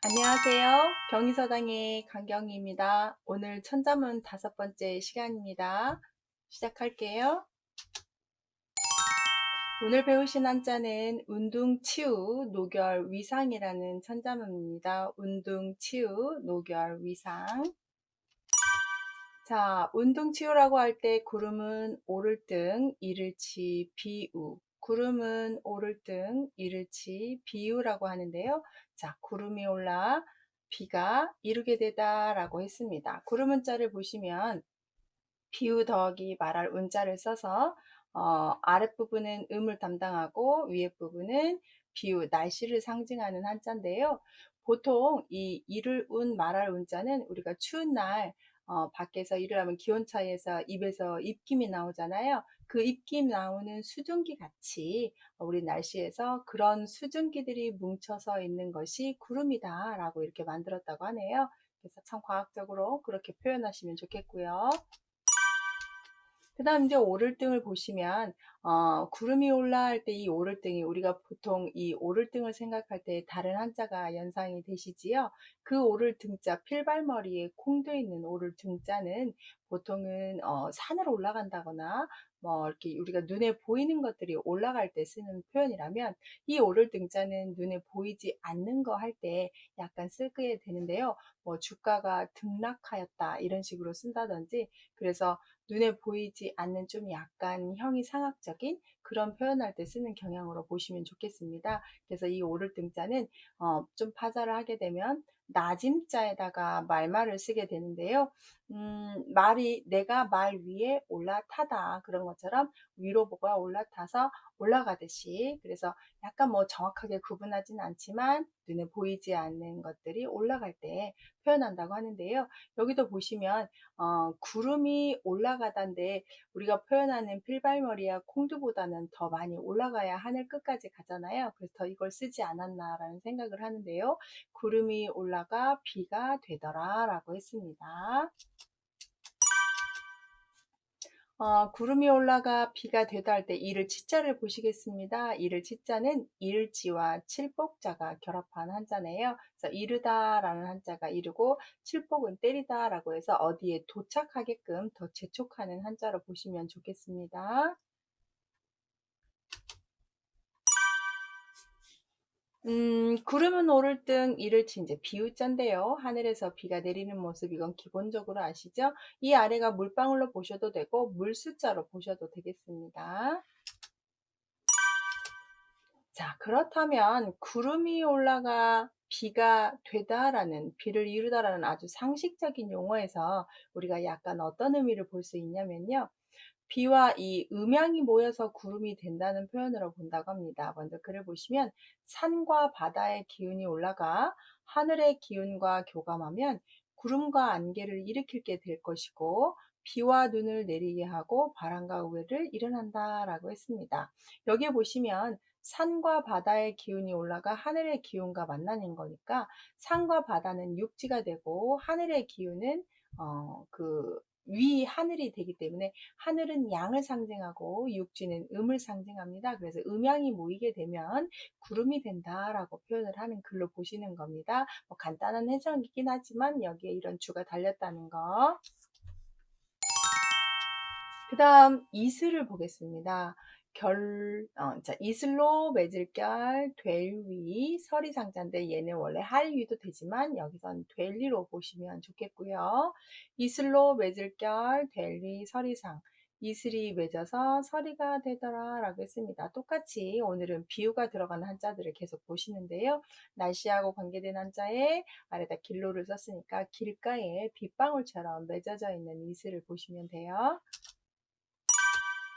안녕하세요. 경희서당의 강경희입니다. 오늘 천자문 5번째 시간입니다. 시작할게요. 오늘 배우신 한자는 운둥치우 노결위상이라는 천자문입니다. 운둥치우 노결위상. 자, 운둥치우라고 할 때 구름은 오를 등 이를치 비우. 구름은 오를 등 이를치 비우라고 하는데요. 자, 구름이 올라 비가 이루게 되다라고 했습니다. 구름 자를 보시면 비우 더하기 말할 운자를 써서 아랫부분은 음을 담당하고 위에 부분은 비우, 날씨를 상징하는 한자인데요. 보통 이 이를 운, 말할 운자는 우리가 추운 날 밖에서 일을 하면 기온 차이에서 입에서 입김이 나오잖아요. 그 입김 나오는 수증기 같이 우리 날씨에서 그런 수증기들이 뭉쳐서 있는 것이 구름이다 라고 이렇게 만들었다고 하네요. 그래서 참 과학적으로 그렇게 표현하시면 좋겠고요. 그 다음 이제 오를등을 보시면 구름이 올라 할 때 이 오를등이 우리가 보통 이 오를등을 생각할 때 다른 한자가 연상이 되시지요. 그 오를등자 필발머리에 콩돼 있는 오를등자는 보통은 산을 올라간다거나 뭐 이렇게 우리가 눈에 보이는 것들이 올라갈 때 쓰는 표현이라면 이 오를등자는 눈에 보이지 않는 거 할 때 약간 쓰게 되는데요. 뭐 주가가 등락하였다 이런 식으로 쓴다든지 그래서 눈에 보이지 않는 좀 약간 형이 상학적인 그런 표현할 때 쓰는 경향으로 보시면 좋겠습니다. 그래서 이 오를 등자는 좀 파자를 하게 되면 나짐자에다가 말말을 쓰게 되는데요. 말이 내가 말 위에 올라타다 그런 것처럼 위로 뭐가 올라타서 올라가듯이 그래서 약간 뭐 정확하게 구분하진 않지만 눈에 보이지 않는 것들이 올라갈 때 표현한다고 하는데요. 여기도 보시면 구름이 올라가다인데 우리가 표현하는 필발머리야 콩두보다는 더 많이 올라가야 하늘 끝까지 가잖아요. 그래서 더 이걸 쓰지 않았나라는 생각을 하는데요. 구름이 올라가 비가 되더라 라고 했습니다. 구름이 올라가 비가 되다 할 때 이를 치자를 보시겠습니다. 이를 치자는 일지와 칠복자가 결합한 한자네요. 그래서 이르다라는 한자가 이르고 칠복은 때리다라고 해서 어디에 도착하게끔 더 재촉하는 한자로 보시면 좋겠습니다. 구름은 오를 등 이를 치 이제 비유자인데요. 하늘에서 비가 내리는 모습 이건 기본적으로 아시죠? 이 아래가 물방울로 보셔도 되고 물숫자로 보셔도 되겠습니다. 자, 그렇다면 구름이 올라가 비가 되다라는, 비를 이루다라는 아주 상식적인 용어에서 우리가 약간 어떤 의미를 볼 수 있냐면요. 비와 이 음양이 모여서 구름이 된다는 표현으로 본다고 합니다. 먼저 글을 보시면 산과 바다의 기운이 올라가 하늘의 기운과 교감하면 구름과 안개를 일으키게 될 것이고 비와 눈을 내리게 하고 바람과 우회를 일어난다라고 했습니다. 여기에 보시면 산과 바다의 기운이 올라가 하늘의 기운과 만나는 거니까 산과 바다는 육지가 되고 하늘의 기운은 위 하늘이 되기 때문에 하늘은 양을 상징하고 육지는 음을 상징합니다. 그래서 음양이 모이게 되면 구름이 된다라고 표현을 하는 글로 보시는 겁니다. 뭐 간단한 해석이긴 하지만 여기에 이런 주가 달렸다는 거. 그 다음 이슬을 보겠습니다. 자, 이슬로 맺을 결, 될 위, 설이 상자인데 얘는 원래 할 위도 되지만 여기선 될 리로 보시면 좋겠고요. 이슬로 맺을 결, 될 위, 설이 상. 이슬이 맺어서 서리가 되더라 라고 했습니다. 똑같이 오늘은 비유가 들어가는 한자들을 계속 보시는데요. 날씨하고 관계된 한자에 아래다 길로를 썼으니까 길가에 빗방울처럼 맺어져 있는 이슬을 보시면 돼요.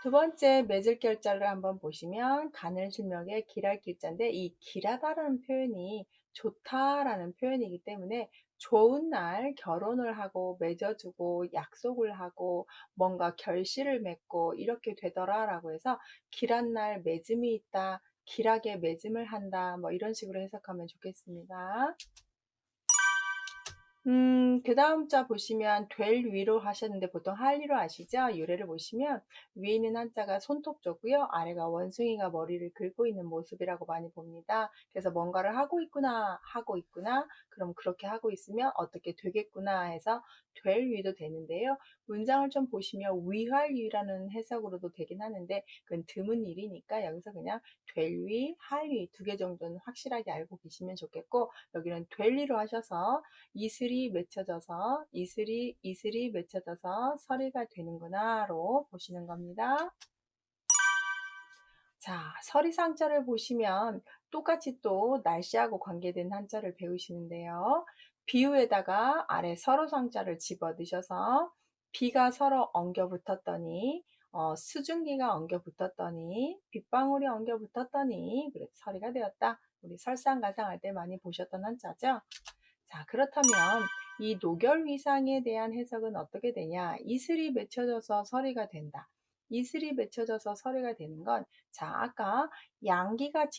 두 번째 맺을 결자를 한번 보시면 가늘 실명의 길할 길자인데 이 길하다라는 표현이 좋다라는 표현이기 때문에 좋은 날 결혼을 하고 맺어주고 약속을 하고 뭔가 결실을 맺고 이렇게 되더라라고 해서 길한 날 맺음이 있다, 길하게 맺음을 한다 뭐 이런 식으로 해석하면 좋겠습니다. 그 다음 자 보시면 될 위로 하셨는데 보통 할 위로 하시죠? 유래를 보시면 위에 있는 한자가 손톱조고요. 아래가 원숭이가 머리를 긁고 있는 모습이라고 많이 봅니다. 그래서 뭔가를 하고 있구나, 하고 있구나. 그럼 그렇게 하고 있으면 어떻게 되겠구나 해서 될 위도 되는데요. 문장을 좀 보시면 위할 위라는 해석으로도 되긴 하는데 그건 드문 일이니까 여기서 그냥 될 위, 할 위 두 개 정도는 확실하게 알고 계시면 좋겠고 여기는 될 위로 하셔서 이슬이 맺혀져서 이슬이 맺혀져서 서리가 되는구나로 보시는 겁니다. 자, 서리상자를 보시면 똑같이 또 날씨하고 관계된 한자를 배우시는데요. 비유에다가 아래 서로상자를 집어 넣으셔서 비가 서로 엉겨 붙었더니 수증기가 엉겨 붙었더니 빗방울이 엉겨 붙었더니 그래서 서리가 되었다. 우리 설상가상할 때 많이 보셨던 한자죠. 자, 그렇다면 이 노결위상에 대한 해석은 어떻게 되냐? 이슬이 맺혀져서 서리가 된다. 이슬이 맺혀져서 서리가 되는 건, 자, 아까 양기가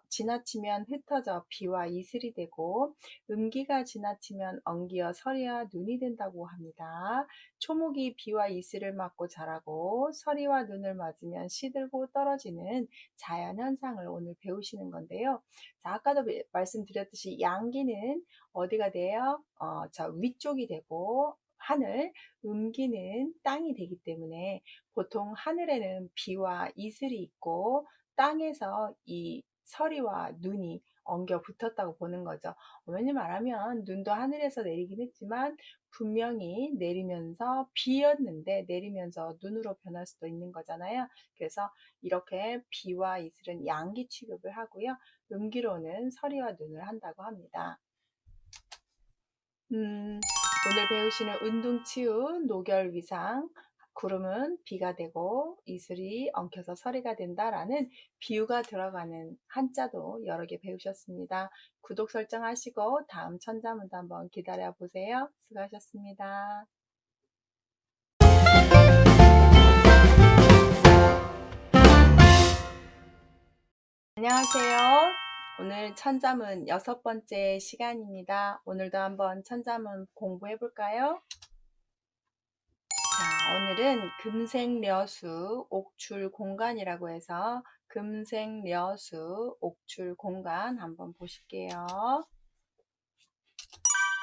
지나치면 흩어져 비와 이슬이 되고, 음기가 지나치면 엉기어 서리와 눈이 된다고 합니다. 초목이 비와 이슬을 맞고 자라고, 서리와 눈을 맞으면 시들고 떨어지는 자연현상을 오늘 배우시는 건데요. 자, 아까도 말씀드렸듯이 양기는 어디가 돼요? 저 위쪽이 되고 하늘, 음기는 땅이 되기 때문에 보통 하늘에는 비와 이슬이 있고 땅에서 이 서리와 눈이 엉겨 붙었다고 보는 거죠. 엄연히 말하면 눈도 하늘에서 내리긴 했지만 분명히 내리면서 비였는데 내리면서 눈으로 변할 수도 있는 거잖아요. 그래서 이렇게 비와 이슬은 양기 취급을 하고요. 음기로는 서리와 눈을 한다고 합니다. 오늘 배우시는 운둥치읒, 노결위상, 구름은 비가 되고 이슬이 엉켜서 서리가 된다라는 비유가 들어가는 한자도 여러 개 배우셨습니다. 구독 설정하시고 다음 천자문도 한번 기다려 보세요. 수고하셨습니다. 안녕하세요. 오늘 천자문 6번째 시간입니다. 오늘도 한번 천자문 공부해 볼까요? 자, 오늘은 금생려수 옥출공간이라고 해서 금생려수 옥출공간 한번 보실게요.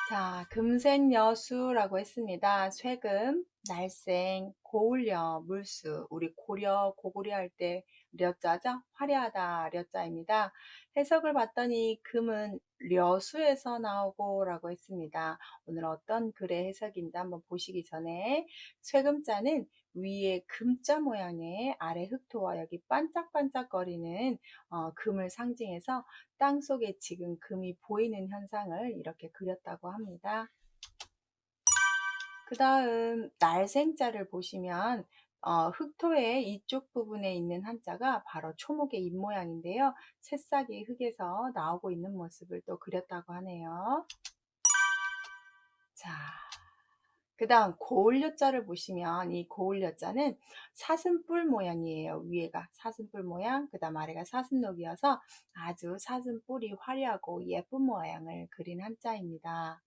자, 금생여수라고 했습니다. 쇠금, 날생, 고울려, 물수. 우리 고려, 고구려 할 때 려자죠? 화려하다, 려자입니다. 해석을 봤더니 금은 려수에서 나오고 라고 했습니다. 오늘 어떤 글의 해석인지 한번 보시기 전에 쇠금자는 위에 금자 모양의 아래 흑토와 여기 반짝반짝거리는 금을 상징해서 땅속에 지금 금이 보이는 현상을 이렇게 그렸다고 합니다. 그 다음 날생자를 보시면 흑토의 이쪽 부분에 있는 한자가 바로 초목의 잎 모양인데요. 새싹이 흙에서 나오고 있는 모습을 또 그렸다고 하네요. 자, 그 다음 고을려자를 보시면 이 고을려자는 사슴뿔 모양이에요. 위에가 사슴뿔 모양, 그 다음 아래가 사슴녹이어서 아주 사슴뿔이 화려하고 예쁜 모양을 그린 한자입니다.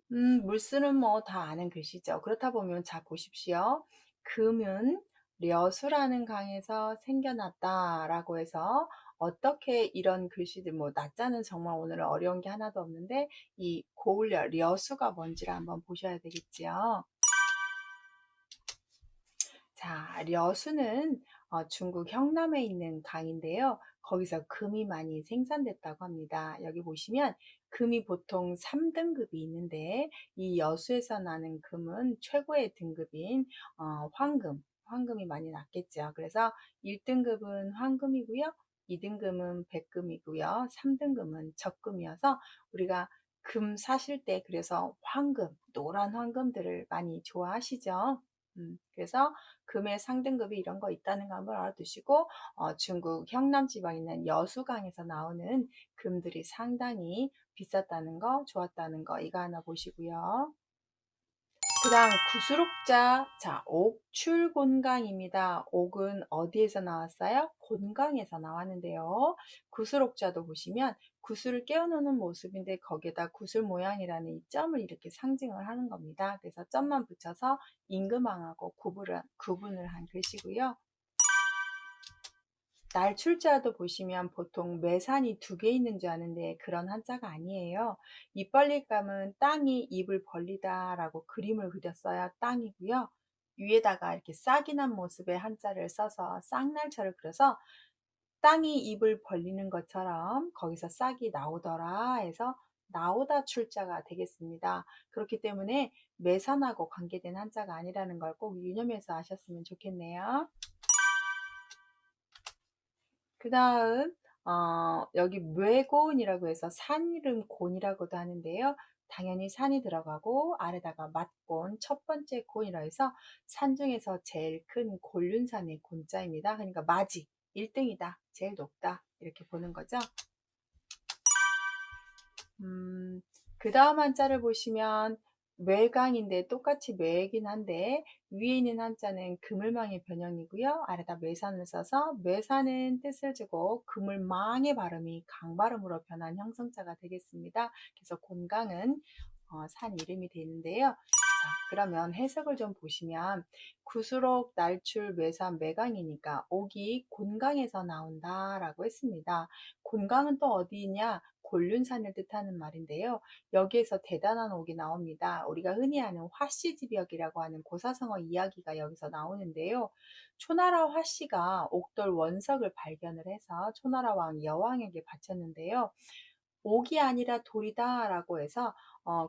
물수는 뭐 다 아는 글씨죠. 그렇다 보면 자 보십시오. 금은 려수라는 강에서 생겨났다라고 해서 어떻게 이런 글씨들 뭐 낮자는 정말 오늘은 어려운 게 하나도 없는데 이 고을려 려수가 뭔지를 한번 보셔야 되겠지요. 자, 려수는 중국 경남에 있는 강인데요. 거기서 금이 많이 생산됐다고 합니다. 여기 보시면 금이 보통 3등급이 있는데 이 여수에서 나는 금은 최고의 등급인 황금이 많이 났겠죠. 그래서 1등급은 황금이고요. 2등급은 백금이고요. 3등급은 적금이어서 우리가 금 사실 때 그래서 노란 황금들을 많이 좋아하시죠. 그래서 금의 상등급이 이런 거 있다는 거 한번 알아두시고 중국 형남 지방에 있는 여수강에서 나오는 금들이 상당히 비쌌다는 거, 좋았다는 거 이거 하나 보시고요. 그 다음 구수록자. 자, 옥출곤강입니다. 옥은 어디에서 나왔어요? 곤강에서 나왔는데요. 구수록자도 보시면 구슬을 깨워놓는 모습인데 거기에다 구슬 모양이라는 이 점을 이렇게 상징을 하는 겁니다. 그래서 점만 붙여서 임금왕하고 구분을 한 글씨고요. 날출자도 보시면 보통 매산이 두 개 있는 줄 아는데 그런 한자가 아니에요. 입 벌릴 감은 땅이 입을 벌리다 라고 그림을 그렸어야 땅이고요. 위에다가 이렇게 싹이 난 모습의 한자를 써서 쌍날처를 그려서 땅이 입을 벌리는 것처럼 거기서 싹이 나오더라 해서 나오다 출자가 되겠습니다. 그렇기 때문에 매산하고 관계된 한자가 아니라는 걸 꼭 유념해서 아셨으면 좋겠네요. 그 다음 여기 묘곤이라고 해서 산 이름 곤이라고도 하는데요. 당연히 산이 들어가고 아래다가 맞곤 첫 번째 곤이라 해서 산 중에서 제일 큰 곤륜산의 곤자입니다. 그러니까 맞이 1등이다. 제일 높다. 이렇게 보는 거죠. 그 다음 한자를 보시면 뇌강인데 똑같이 뇌이긴 한데 위에 있는 한자는 그물망의 변형이고요. 아래다 매산을 써서 매산은 뜻을 주고 그물망의 발음이 강 발음으로 변한 형성자가 되겠습니다. 그래서 곤강은 산 이름이 되는데요. 자, 그러면 해석을 좀 보시면 구수록, 날출, 매산, 매강이니까 옥이 곤강에서 나온다라고 했습니다. 곤강은 또 어디 있냐? 곤륜산을 뜻하는 말인데요. 여기에서 대단한 옥이 나옵니다. 우리가 흔히 아는 화씨지벽이라고 하는 고사성어 이야기가 여기서 나오는데요. 초나라 화씨가 옥돌 원석을 발견을 해서 초나라 왕 여왕에게 바쳤는데요. 옥이 아니라 돌이다 라고 해서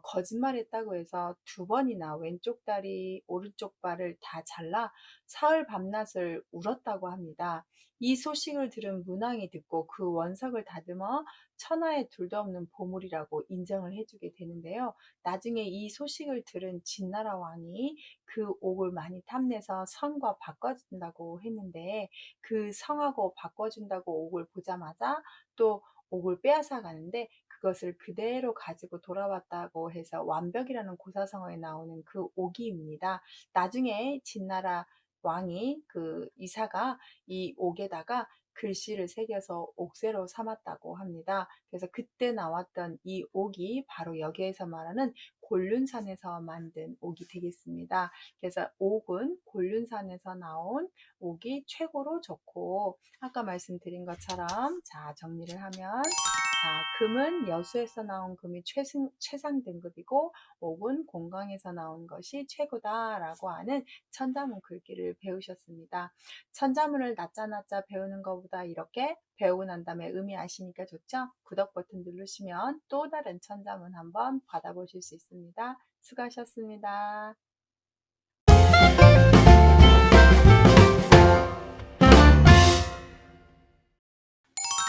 거짓말했다고 해서 두 번이나 왼쪽 다리 오른쪽 발을 다 잘라 사흘 밤낮을 울었다고 합니다. 이 소식을 들은 문왕이 듣고 그 원석을 다듬어 천하에 둘도 없는 보물이라고 인정을 해주게 되는데요. 나중에 이 소식을 들은 진나라 왕이 그 옥을 많이 탐내서 성과 바꿔준다고 했는데 그 성하고 바꿔준다고 옥을 보자마자 또 옥을 빼앗아 가는데 그것을 그대로 가지고 돌아왔다고 해서 완벽이라는 고사성어에 나오는 그 옥이입니다. 나중에 진나라 왕이 그 이사가 이 옥에다가 글씨를 새겨서 옥새로 삼았다고 합니다. 그래서 그때 나왔던 이 옥이 바로 여기에서 말하는 곤륜산에서 만든 옥이 되겠습니다. 그래서 옥은 곤륜산에서 나온 옥이 최고로 좋고 아까 말씀드린 것처럼 자 정리를 하면 자 금은 여수에서 나온 금이 최상 등급이고 옥은 공강에서 나온 것이 최고다라고 하는 천자문 글귀를 배우셨습니다. 천자문을 낮자낮자 배우는 것보다 이렇게 배우고 난 다음에 의미 아시니까 좋죠? 구독 버튼 누르시면 또 다른 천자문 한번 받아보실 수 있습니다. 수고하셨습니다.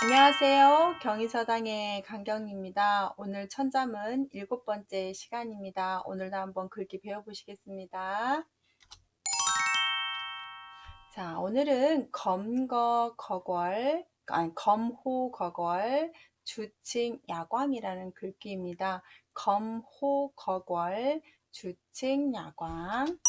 안녕하세요. 경희서당의 강경입니다. 오늘 천잠은 7번째 시간입니다. 오늘도 한번 글귀 배워보시겠습니다. 자, 오늘은 검호거궐, 주칭, 야광이라는 글귀입니다. 검호거궐, 주칭, 야광.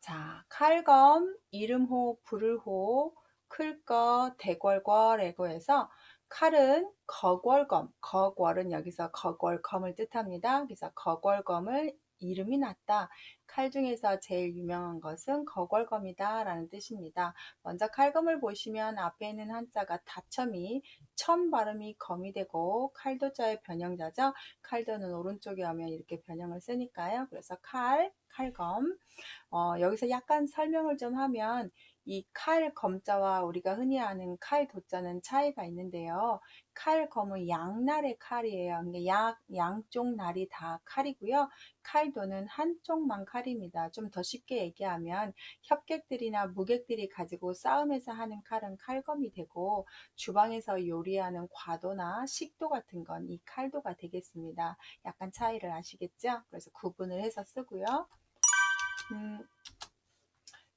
자, 칼검, 이름호, 부를호, 클거, 대궐궐이라고 해서 칼은 거궐검은 여기서 거궐검을 뜻합니다. 그래서 거궐검을 이름이 났다. 칼 중에서 제일 유명한 것은 거궐검이다 라는 뜻입니다. 먼저 칼검을 보시면 앞에 있는 한자가 다첨이 첨 발음이 검이 되고 칼도자의 변형자죠. 칼도는 오른쪽에 오면 이렇게 변형을 쓰니까요. 그래서 칼검. 여기서 약간 설명을 좀 하면 이 칼 검자와 우리가 흔히 아는 칼 도자는 차이가 있는데요. 칼 검은 양날의 칼이에요. 그러니까 양쪽 날이 다 칼이고요. 칼도는 한쪽만 칼입니다. 좀 더 쉽게 얘기하면 협객들이나 무객들이 가지고 싸움에서 하는 칼은 칼검이 되고 주방에서 요리하는 과도나 식도 같은 건 이 칼도가 되겠습니다. 약간 차이를 아시겠죠? 그래서 구분을 해서 쓰고요.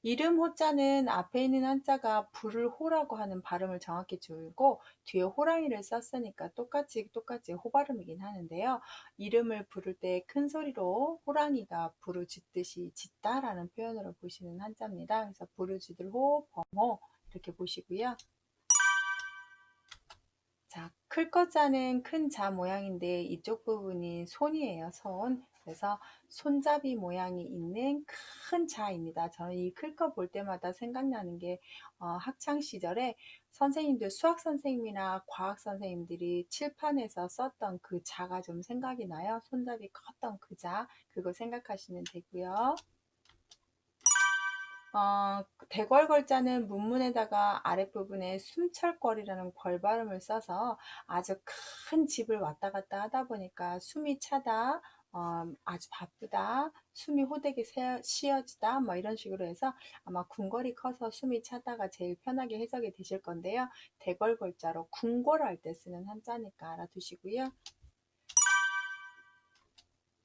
이름 호자는 앞에 있는 한자가 부를 호라고 하는 발음을 정확히 줄고 뒤에 호랑이를 썼으니까 똑같이 호발음이긴 하는데요. 이름을 부를 때 큰 소리로 호랑이가 부르짖듯이 짖다라는 표현으로 보시는 한자입니다. 그래서 부르짖을 호, 범호 이렇게 보시고요. 자, 클 거자는 큰 자 모양인데 이쪽 부분이 손이에요, 손. 그래서 손잡이 모양이 있는 큰 자입니다. 저는 이 클 거 볼 때마다 생각나는 게 학창 시절에 선생님들, 수학 선생님이나 과학 선생님들이 칠판에서 썼던 그 자가 좀 생각이 나요. 손잡이 컸던 그 자, 그거 생각하시면 되고요. 대궐걸자는 문문에다가 아랫부분에 숨철거리라는 벌 발음을 써서 아주 큰 집을 왔다 갔다 하다 보니까 숨이 차다, 아주 바쁘다, 숨이 호되게 쉬어지다, 뭐 이런 식으로 해서 아마 궁궐이 커서 숨이 차다가 제일 편하게 해석이 되실 건데요. 대궐걸자로 궁궐할 때 쓰는 한자니까 알아두시고요.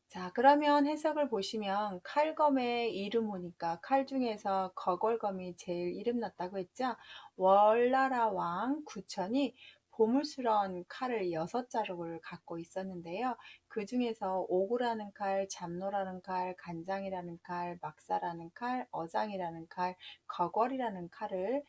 자, 그러면 해석을 보시면 칼검의 이름 오니까 칼 중에서 거걸검이 제일 이름 났다고 했죠? 월나라 왕 구천이 보물스러운 칼을 6자루를 갖고 있었는데요. 그 중에서 오구라는 칼, 잡노라는 칼, 간장이라는 칼, 막사라는 칼, 어장이라는 칼, 거걸이라는 칼을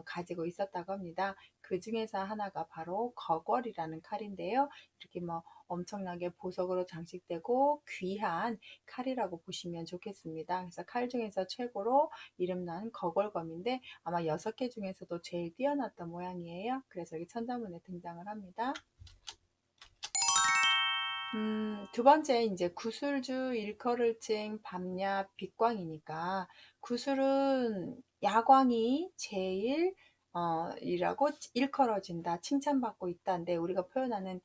가지고 있었다고 합니다. 그 중에서 하나가 바로 거걸이라는 칼인데요. 이렇게 뭐 엄청나게 보석으로 장식되고 귀한 칼이라고 보시면 좋겠습니다. 그래서 칼 중에서 최고로 이름난 거걸검인데 아마 6개 중에서도 제일 뛰어났던 모양이에요. 그래서 여기 천자문에 등장을 합니다. 두 번째 이제 구술주 일컬을증 밤야 빛광이니까 구술은 야광이 제일 이라고 일컬어진다, 칭찬받고 있다인데 우리가 표현하는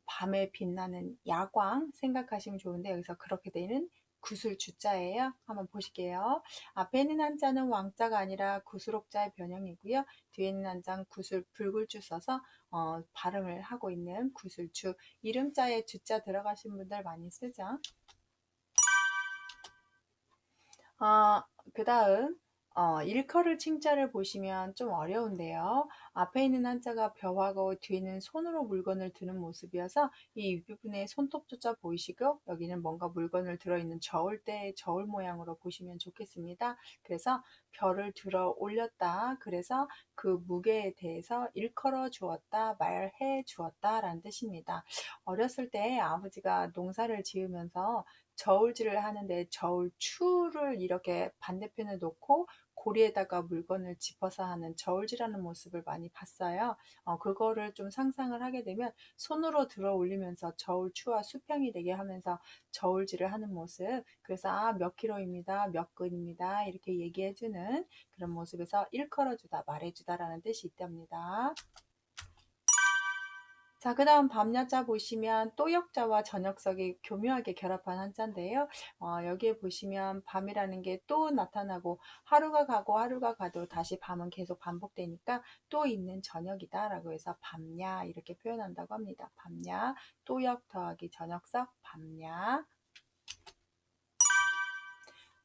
밤에 빛나는 야광 생각하시면 좋은데 여기서 그렇게 되는 구슬 주자예요. 한번 보실게요. 앞에 있는 한자는 왕자가 아니라 구슬옥자의 변형이고요. 뒤에 있는 한자는 구슬 붉을주 써서 발음을 하고 있는 구슬주. 이름자에 주자 들어가신 분들 많이 쓰죠. 그 다음 일컬을 칭자를 보시면 좀 어려운데요. 앞에 있는 한자가 벼하고 뒤에는 손으로 물건을 드는 모습이어서 이 윗부분에 손톱조차 보이시고 여기는 뭔가 물건을 들어있는 저울 때 저울 모양으로 보시면 좋겠습니다. 그래서 벼를 들어 올렸다. 그래서 그 무게에 대해서 일컬어 주었다, 말해 주었다 라는 뜻입니다. 어렸을 때 아버지가 농사를 지으면서 저울질을 하는데 저울추를 이렇게 반대편에 놓고 고리에다가 물건을 짚어서 하는 저울질하는 모습을 많이 봤어요. 그거를 좀 상상을 하게 되면 손으로 들어 올리면서 저울추와 수평이 되게 하면서 저울질을 하는 모습. 그래서 몇 킬로입니다, 몇 근입니다 이렇게 얘기해주는 그런 모습에서 일컬어주다, 말해주다라는 뜻이 있답니다. 자, 그 다음 밤야자 보시면 또역자와 저녁석이 교묘하게 결합한 한자인데요. 여기에 보시면 밤이라는 게 또 나타나고 하루가 가고 하루가 가도 다시 밤은 계속 반복되니까 또 있는 저녁이다 라고 해서 밤야 이렇게 표현한다고 합니다. 밤야, 또역 더하기 저녁석, 밤야.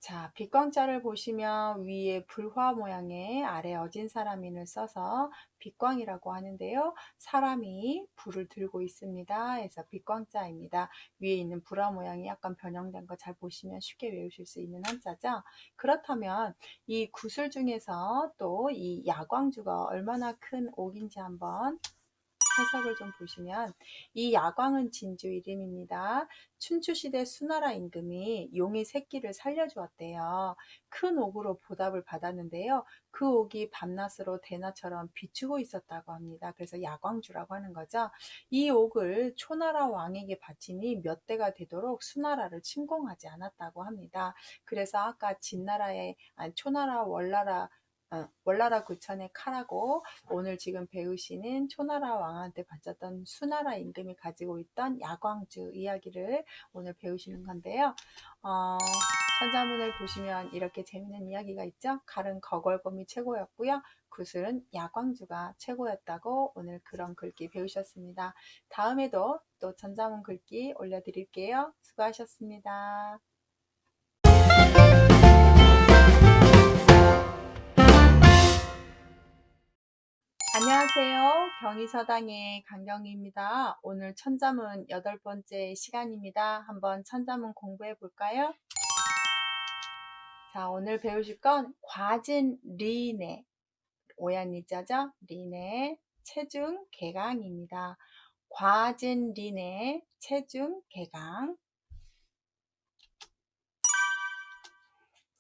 자, 빛광자를 보시면 위에 불화 모양의 아래 어진 사람인을 써서 빛광이라고 하는데요. 사람이 불을 들고 있습니다. 해서 빛광자입니다. 위에 있는 불화 모양이 약간 변형된 거 잘 보시면 쉽게 외우실 수 있는 한자죠. 그렇다면 이 구술 중에서 또 이 야광주가 얼마나 큰 옥인지 한번 해석을 좀 보시면 이 야광은 진주 이름입니다. 춘추시대 수나라 임금이 용의 새끼를 살려주었대요. 큰 옥으로 보답을 받았는데요. 그 옥이 밤낮으로 대낮처럼 비추고 있었다고 합니다. 그래서 야광주라고 하는 거죠. 이 옥을 초나라 왕에게 바치니 몇 대가 되도록 수나라를 침공하지 않았다고 합니다. 그래서 아까 진나라의 초나라 월나라 구천의 칼하고 오늘 지금 배우시는 초나라 왕한테 바쳤던 수나라 임금이 가지고 있던 야광주 이야기를 오늘 배우시는 건데요. 천자문을 보시면 이렇게 재밌는 이야기가 있죠. 칼은 거걸검이 최고였고요. 구슬은 야광주가 최고였다고 오늘 그런 글귀 배우셨습니다. 다음에도 또 천자문 글귀 올려드릴게요. 수고하셨습니다. 안녕하세요. 경희서당의 강경희입니다. 오늘 천자문 8번째 시간입니다. 한번 천자문 공부해 볼까요? 자, 오늘 배우실 건 과진 리네, 오얀니자죠? 리네, 체중 개강입니다. 과진 리네, 체중 개강.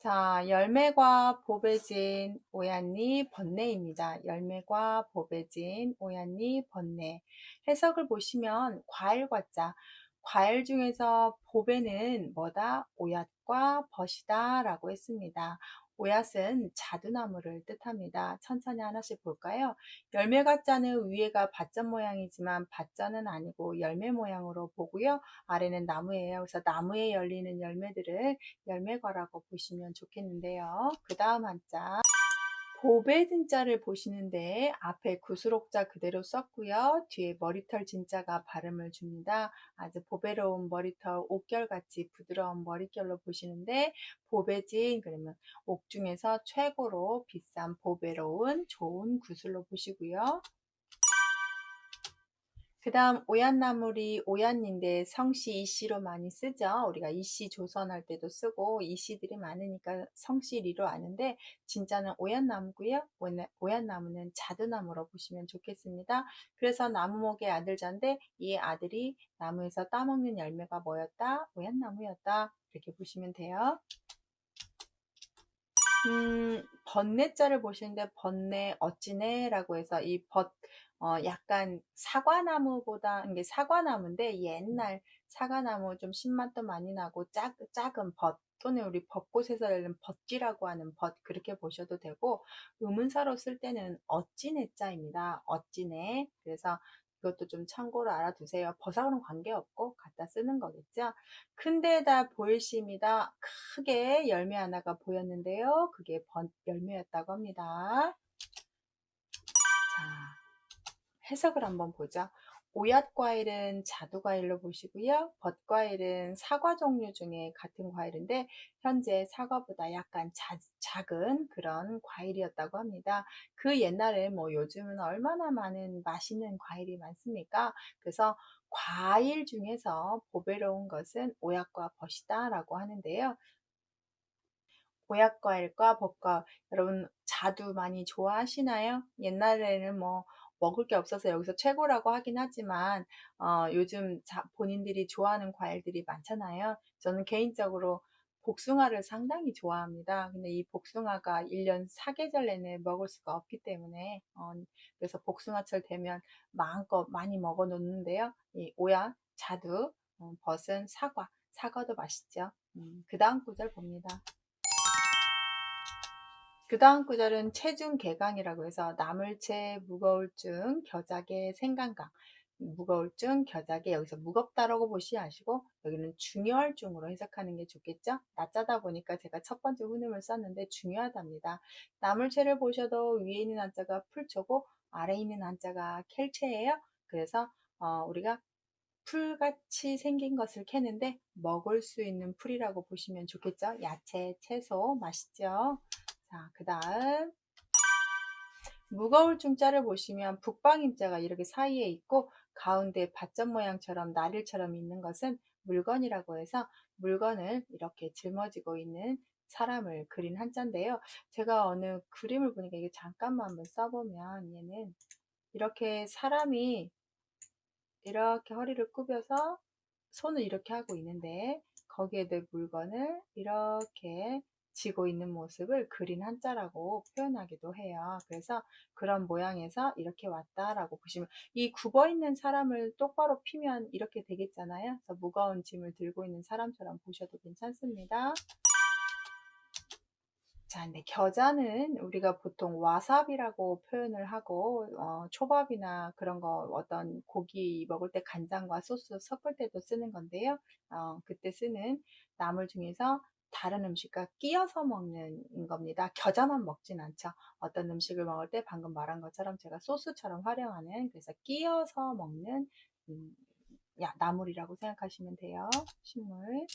자, 열매과 보배진, 오얏니, 번뇌입니다. 열매과 보배진, 오얏니, 번뇌. 해석을 보시면 과일과자. 과일 중에서 보배는 뭐다? 오얏과 벗이다 라고 했습니다. 오얏은 자두나무를 뜻합니다. 천천히 하나씩 볼까요? 열매과자는 위에가 밭전 모양이지만 밭전은 아니고 열매 모양으로 보고요. 아래는 나무예요. 그래서 나무에 열리는 열매들을 열매과라고 보시면 좋겠는데요. 그 다음 한자 보배 진자를 보시는데 앞에 구수록자 그대로 썼고요. 뒤에 머리털 진자가 발음을 줍니다. 아주 보배로운 머리털, 옥결같이 부드러운 머릿결로 보시는데 보배진 그러면 옥 중에서 최고로 비싼 보배로운 좋은 구슬로 보시고요. 그 다음 오얏나물이 오얏인데 성씨 이씨로 많이 쓰죠. 우리가 이씨 조선할 때도 쓰고 이씨들이 많으니까 성씨 리로 아는데 진짜는 오얏나무고요. 오얏나무는 자두나무로 보시면 좋겠습니다. 그래서 나무목의 아들자인데 이 아들이 나무에서 따먹는 열매가 뭐였다? 오얏나무였다. 이렇게 보시면 돼요. 번뇌자를 보시는데 번뇌 어찌네라고 해서 이 약간 사과나무보다 이게 사과나무인데 옛날 사과나무 좀 신맛도 많이 나고 작은 벗 또는 우리 벚꽃에서 열리는 벗지라고 하는 벗 그렇게 보셔도 되고 의문사로 쓸 때는 어찌네자입니다. 어찌네. 그래서 이것도 좀 참고로 알아두세요. 버사로는 관계없고 갖다 쓰는 거겠죠. 큰 데에다 보일시입니다. 크게 열매 하나가 보였는데요. 그게 열매였다고 합니다. 자, 해석을 한번 보죠. 오얏과일은 자두과일로 보시고요. 벗과일은 사과 종류 중에 같은 과일인데 현재 사과보다 약간 작은 그런 과일이었다고 합니다. 그 옛날에 뭐 요즘은 얼마나 많은 맛있는 과일이 많습니까? 그래서 과일 중에서 보배로운 것은 오얏과 벗이다 라고 하는데요. 보약과일과 법과 여러분 자두 많이 좋아하시나요? 옛날에는 뭐 먹을 게 없어서 여기서 최고라고 하긴 하지만 요즘 본인들이 좋아하는 과일들이 많잖아요. 저는 개인적으로 복숭아를 상당히 좋아합니다. 근데 이 복숭아가 1년 4계절 내내 먹을 수가 없기 때문에 그래서 복숭아철 되면 마음껏 많이 먹어 놓는데요. 이 오야, 자두, 벗은 사과도 맛있죠. 그 다음 구절 봅니다. 그 다음 구절은 체중 개강이라고 해서 나물체, 무거울증, 겨자개, 생강강. 무거울증, 겨자개 여기서 무겁다라고 보시 아시고 여기는 중요할증으로 해석하는 게 좋겠죠? 낮자다 보니까 제가 첫 번째 훈음을 썼는데 중요하답니다. 나물체를 보셔도 위에 있는 한자가 풀초고 아래에 있는 한자가 켈체예요. 그래서 우리가 풀같이 생긴 것을 캐는데 먹을 수 있는 풀이라고 보시면 좋겠죠? 야채, 채소 맛있죠? 자, 그 다음 무거울 중자를 보시면 북방임자가 이렇게 사이에 있고 가운데 밭전 모양처럼 나릴처럼 있는 것은 물건이라고 해서 물건을 이렇게 짊어지고 있는 사람을 그린 한자인데요. 제가 어느 그림을 보니까 이게 잠깐만 한번 써보면 얘는 이렇게 사람이 이렇게 허리를 굽여서 손을 이렇게 하고 있는데 거기에 내 물건을 이렇게 쥐고 있는 모습을 그린 한자라고 표현하기도 해요. 그래서 그런 모양에서 이렇게 왔다라고 보시면 이 굽어 있는 사람을 똑바로 피면 이렇게 되겠잖아요. 그래서 무거운 짐을 들고 있는 사람처럼 보셔도 괜찮습니다. 자, 근데 겨자는 우리가 보통 와사비라고 표현을 하고 초밥이나 그런 거 어떤 고기 먹을 때 간장과 소스 섞을 때도 쓰는 건데요. 그때 쓰는 나물 중에서 다른 음식과 끼어서 먹는 겁니다. 겨자만 먹진 않죠. 어떤 음식을 먹을 때 방금 말한 것처럼 제가 소스처럼 활용하는 그래서 끼어서 먹는 나물이라고 생각하시면 돼요. 식물.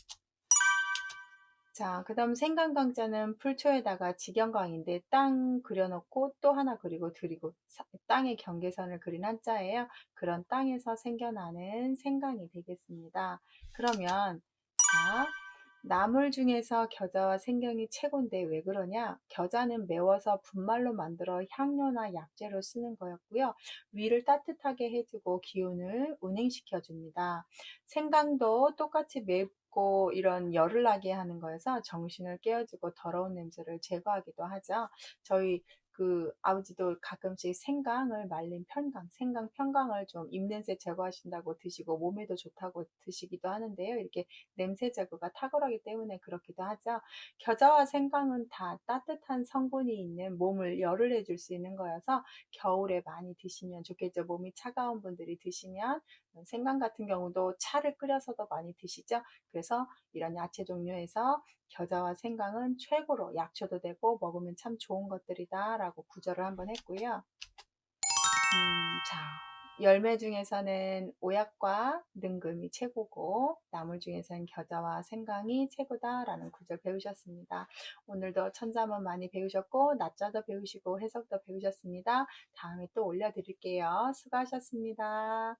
자, 그다음 생강강자는 풀초에다가 직영광인데 땅 그려놓고 또 하나 그리고 드리고 땅의 경계선을 그린 한자예요. 그런 땅에서 생겨나는 생강이 되겠습니다. 그러면 자, 나물 중에서 겨자와 생강이 최고인데 왜 그러냐? 겨자는 매워서 분말로 만들어 향료나 약재로 쓰는 거였고요. 위를 따뜻하게 해주고 기운을 운행시켜 줍니다. 생강도 똑같이 맵고 이런 열을 나게 하는 거여서 정신을 깨워주고 더러운 냄새를 제거하기도 하죠. 저희 그 아버지도 가끔씩 생강을 말린 편강, 생강 편강을 좀 입냄새 제거하신다고 드시고 몸에도 좋다고 드시기도 하는데요. 이렇게 냄새 제거가 탁월하기 때문에 그렇기도 하죠. 겨자와 생강은 다 따뜻한 성분이 있는 몸을 열을 해줄 수 있는 거여서 겨울에 많이 드시면 좋겠죠. 몸이 차가운 분들이 드시면 생강 같은 경우도 차를 끓여서도 많이 드시죠. 그래서 이런 야채 종류에서 겨자와 생강은 최고로 약초도 되고 먹으면 참 좋은 것들이다 라고 구절을 한번 했고요. 자, 열매 중에서는 오약과 능금이 최고고 나물 중에서는 겨자와 생강이 최고다라는 구절 배우셨습니다. 오늘도 천자문 많이 배우셨고 낮자도 배우시고 해석도 배우셨습니다. 다음에 또 올려드릴게요. 수고하셨습니다.